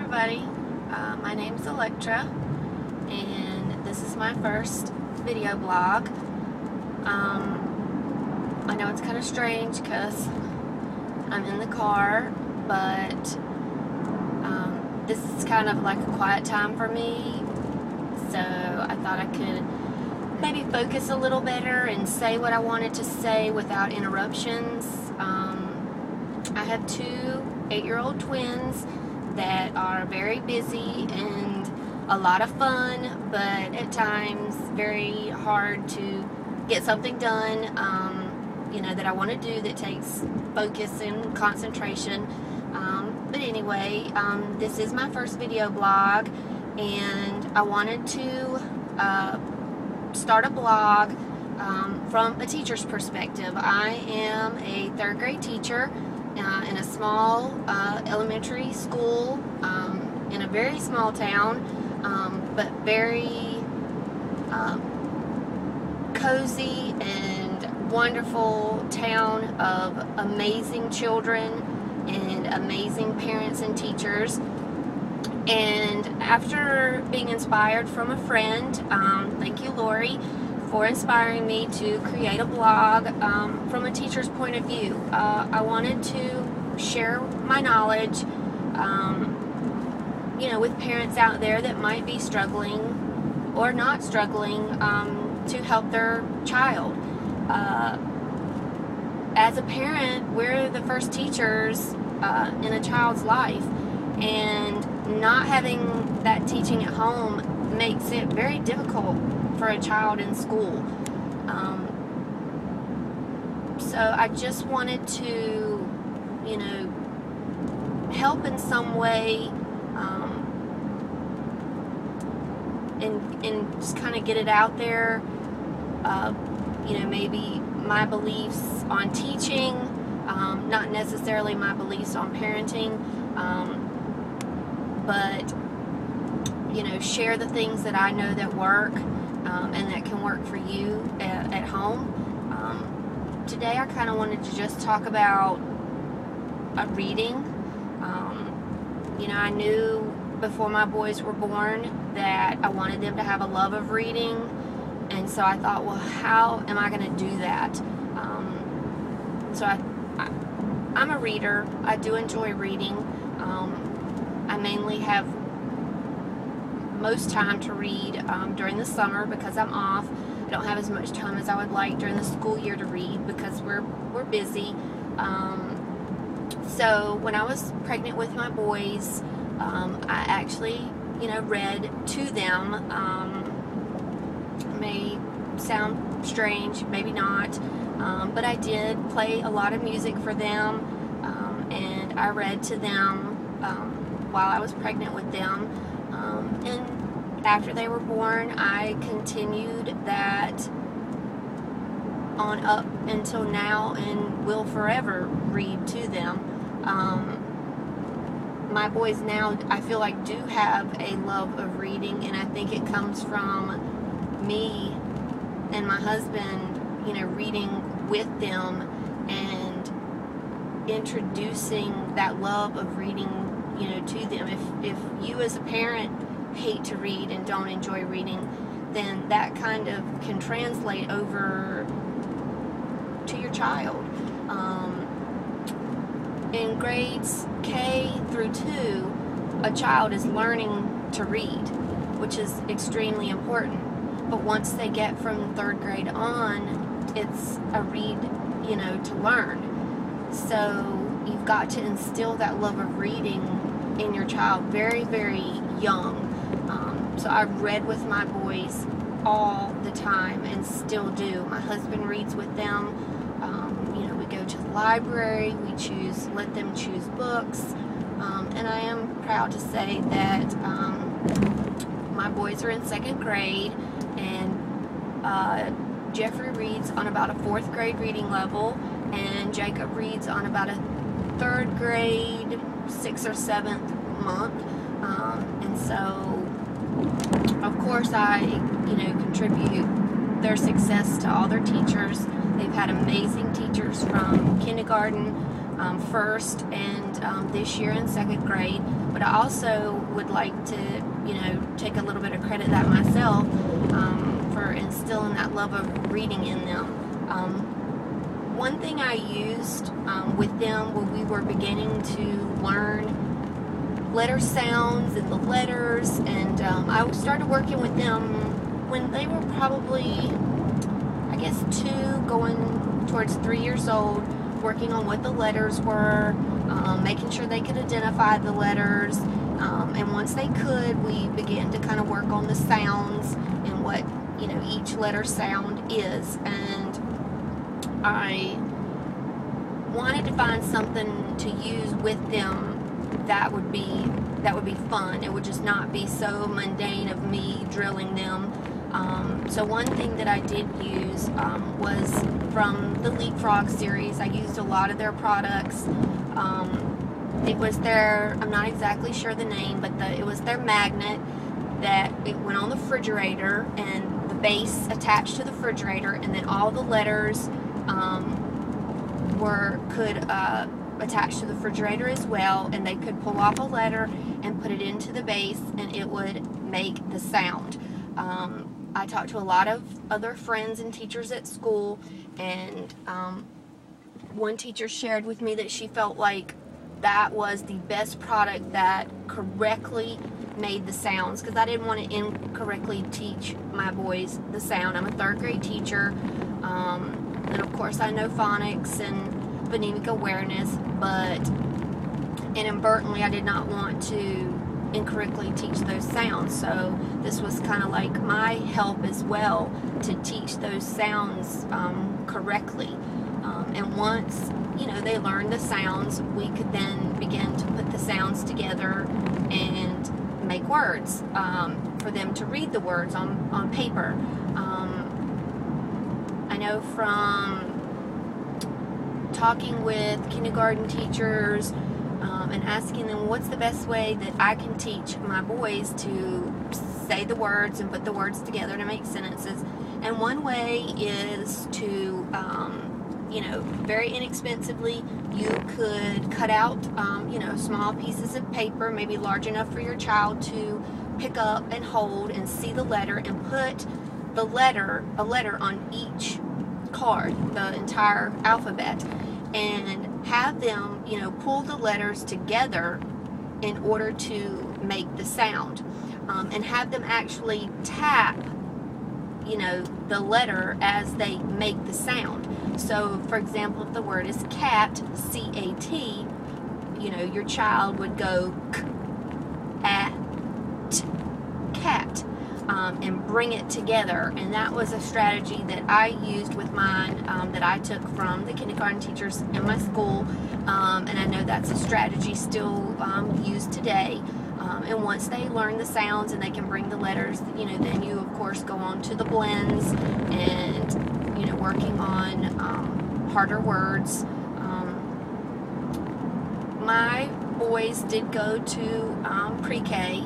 everybody. My name's Electra, and this is my first video blog. I know it's kind of strange because I'm in the car, but this is kind of like a quiet time for me, so I thought I could maybe focus a little better and say what I wanted to say without interruptions. I have two 8-year-old twins that are very busy and a lot of fun, but at times very hard to get something done, that I want to do that takes focus and concentration. But anyway, this is my first video blog, and I wanted to start a blog from a teacher's perspective. I am a 3rd grade teacher in a small elementary school in a very small town, but very cozy and wonderful town of amazing children and amazing parents and teachers. And after being inspired from a friend, thank you, Lori, for inspiring me to create a blog from a teacher's point of view. I wanted to share my knowledge, with parents out there that might be struggling or not struggling to help their child. As a parent, we're the first teachers in a child's life, and not having that teaching at home makes it very difficult for a child in school. So I just wanted to, help in some way, and just kind of get it out there. Maybe my beliefs on teaching, not necessarily my beliefs on parenting, but share the things that I know that work and that can work for you at home. Today I kind of wanted to just talk about reading. I knew before my boys were born that I wanted them to have a love of reading, and so I thought, well, how am I going to do that? So I'm a reader. I do enjoy reading. I mainly have most time to read during the summer because I'm off. I don't have as much time as I would like during the school year to read because we're busy. So when I was pregnant with my boys, I actually, read to them. May sound strange, maybe not, but I did play a lot of music for them, and I read to them while I was pregnant with them. And after they were born, I continued that on up until now and will forever read to them. My boys now, I feel like, do have a love of reading, and I think it comes from me and my husband, reading with them and introducing that love of reading, to them. If you as a parent hate to read and don't enjoy reading, then that kind of can translate over to your child. In grades K through 2, a child is learning to read, which is extremely important. But once they get from 3rd grade on, it's a read, to learn. So you've got to instill that love of reading in your child very, very young. So I've read with my boys all the time and still do. My husband reads with them. We go to the library, let them choose books, and I am proud to say that my boys are in 2nd grade, and Jeffrey reads on about a 4th grade reading level, and Jacob reads on about a 3rd grade, 6th or 7th month, and so of course I contribute their success to all their teachers. They've had amazing teachers from kindergarten first and this year in second grade. But I also would like to, take a little bit of credit that myself for instilling that love of reading in them. One thing I used with them when we were beginning to learn letter sounds and the letters, and I started working with them when they were probably, I guess, 2 going towards 3 years old, working on what the letters were, making sure they could identify the letters, and once they could, we began to kind of work on the sounds and what each letter sound is. And I wanted to find something to use with them that would be fun. It would just not be so mundane of me drilling them. So one thing that I did use was from the Leapfrog series. I used a lot of their products. It was their, I'm not exactly sure the name, but it was their magnet that it went on the refrigerator, and the base attached to the refrigerator, and then all the letters could attach to the refrigerator as well, and they could pull off a letter and put it into the base, and it would make the sound. I talked to a lot of other friends and teachers at school, and one teacher shared with me that she felt like that was the best product that correctly made the sounds, because I didn't want to incorrectly teach my boys the sound. I'm a 3rd grade teacher, and of course I know phonics and phonemic awareness, but inadvertently I did not want to incorrectly teach those sounds. So this was kind of like my help as well to teach those sounds correctly. And once they learned the sounds, we could then begin to put the sounds together and make words for them to read the words on paper. I know from talking with kindergarten teachers and asking them what's the best way that I can teach my boys to say the words and put the words together to make sentences. And one way is to, very inexpensively, you could cut out, small pieces of paper, maybe large enough for your child to pick up and hold and see the letter, and put a letter on each card, the entire alphabet, and have them, pull the letters together in order to make the sound, and have them actually tap, the letter as they make the sound. So, for example, if the word is cat, C-A-T, your child would go k-at, cat, and bring it together. And that was a strategy that I used with mine, that I took from the kindergarten teachers in my school, and I know that's a strategy still used today. And once they learn the sounds and they can bring the letters, then you of course go on to the blends and working on harder words. My boys did go to pre-K.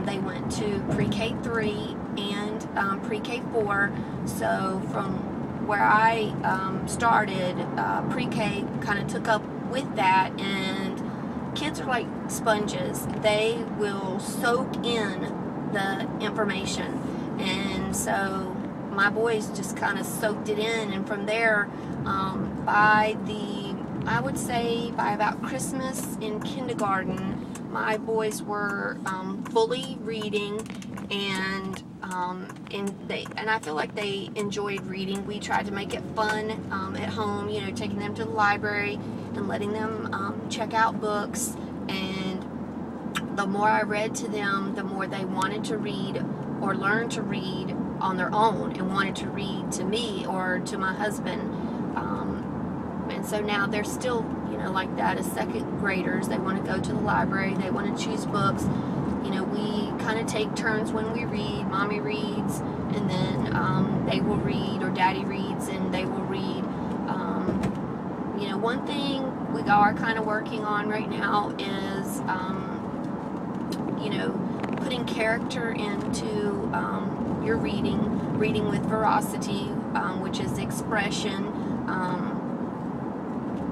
They went to pre-K 3 and pre-K 4. So from where I started, pre-K kind of took up with that, and kids are like sponges. They will soak in the information, and so my boys just kind of soaked it in. And from there, I would say by about Christmas in kindergarten, my boys were fully reading, and I feel like they enjoyed reading. We tried to make it fun at home, taking them to the library and letting them check out books. And the more I read to them, the more they wanted to read or learn to read on their own, and wanted to read to me or to my husband. And so now they're still, like that as 2nd graders. They want to go to the library. They want to choose books. We kind of take turns when we read. Mommy reads, and then they will read, or Daddy reads and they will read. One thing we are kind of working on right now is, putting character into your reading with veracity, which is expression.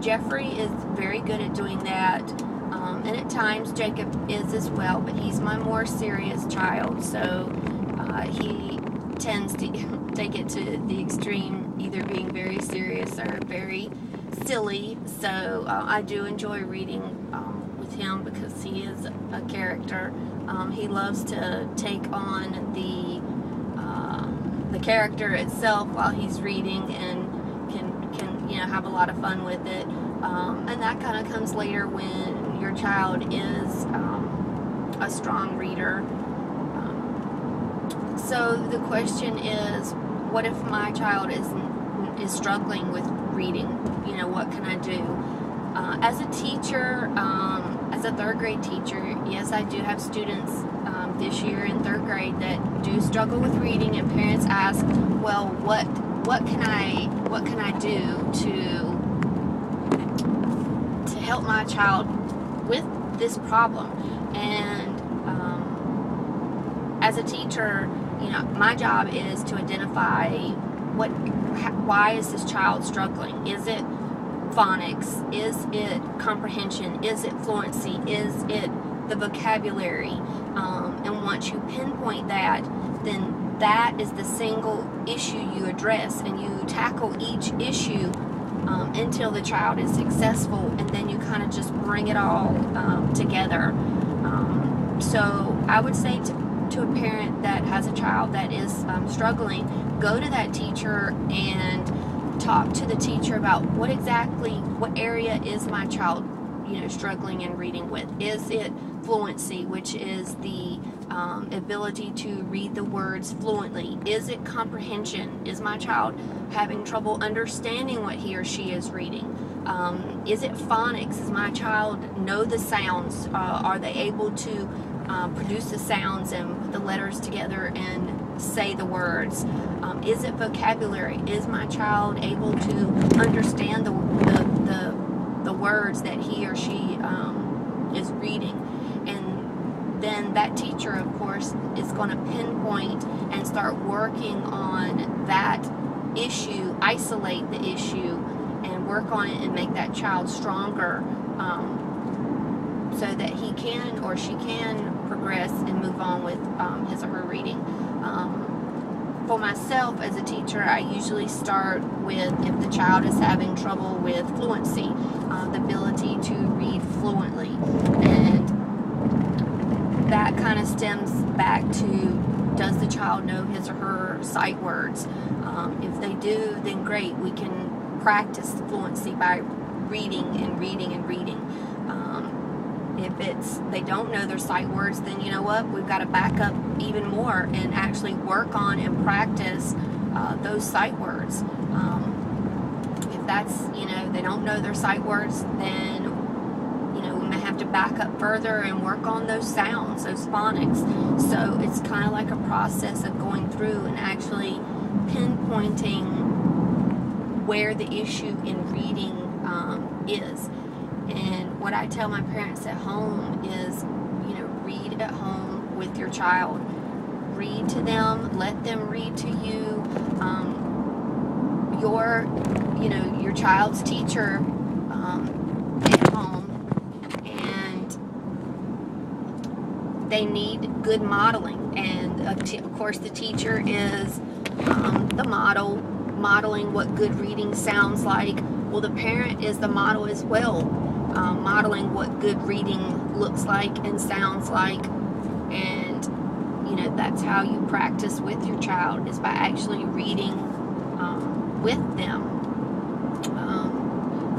Jeffrey is very good at doing that, and at times Jacob is as well, but he's my more serious child, so he tends to take it to the extreme, either being very serious or very silly. So I do enjoy reading with him because he is a character. He loves to take on the character itself while he's reading, and can have a lot of fun with it. And that kind of comes later when your child is a strong reader. So the question is, what if my child is struggling with reading? What can I do? As a teacher, as a third grade teacher, yes, I do have students this year in third grade that do struggle with reading, and parents ask, well, what can I do to help my child with this problem? And as a teacher, my job is to identify why is this child struggling? Is it phonics? Is it comprehension? Is it fluency? Is it the vocabulary? And once you pinpoint that, then that is the single issue you address, and you tackle each issue until the child is successful, and then you kind of just bring it all together. So I would say to a parent that has a child that is struggling, go to that teacher and talk to the teacher about what area is my child struggling in reading with. Is it fluency, which is the ability to read the words fluently? Is it comprehension? Is my child having trouble understanding what he or she is reading? Is it phonics? Does my child know the sounds? Are they able to produce the sounds and put the letters together and say the words? Is it vocabulary? Is my child able to understand the words that he or she is reading? And then that teacher, of course, is going to pinpoint and start working on that issue, isolate the issue, and work on it and make that child stronger, so that he can or she can progress and move on with his or her reading. For myself as a teacher, I usually start with if the child is having trouble with fluency, the ability to read fluently, and that kind of stems back to, does the child know his or her sight words? If they do, then great, we can practice fluency by reading and reading and reading. If they don't know their sight words, then you know what, we've got to back up even more and actually work on and practice those sight words. If that's, they don't know their sight words, then we may have to back up further and work on those sounds, those phonics. So it's kind of like a process of going through and actually pinpointing where the issue in reading is. And what I tell my parents at home is, read at home with your child. Read to them, let them read to you. Your child's teacher at home, and they need good modeling. And of course, the teacher is the model, modeling what good reading sounds like. Well, the parent is the model as well, modeling what good reading looks like and sounds like. And that's how you practice with your child, is by actually reading with them.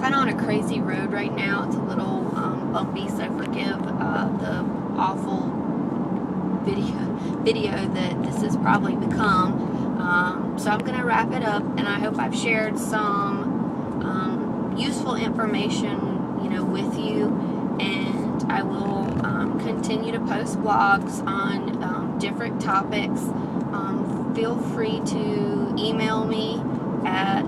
Kind of on a crazy road right now. It's a little bumpy, so forgive the awful video that this has probably become. So I'm going to wrap it up, and I hope I've shared some useful information with you, and I will continue to post blogs on different topics. Feel free to email me at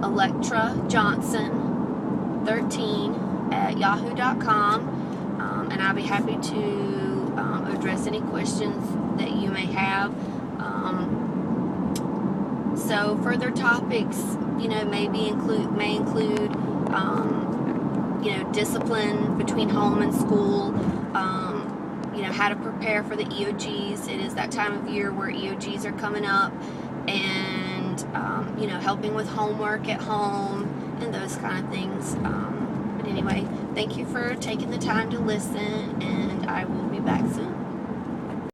electrajohnson13@yahoo.com, and I'll be happy to address any questions that you may have. So further topics, may include discipline between home and school, how to prepare for the EOGs. It is that time of year where EOGs are coming up, and, helping with homework at home and those kind of things. But anyway, thank you for taking the time to listen, and I will be back soon.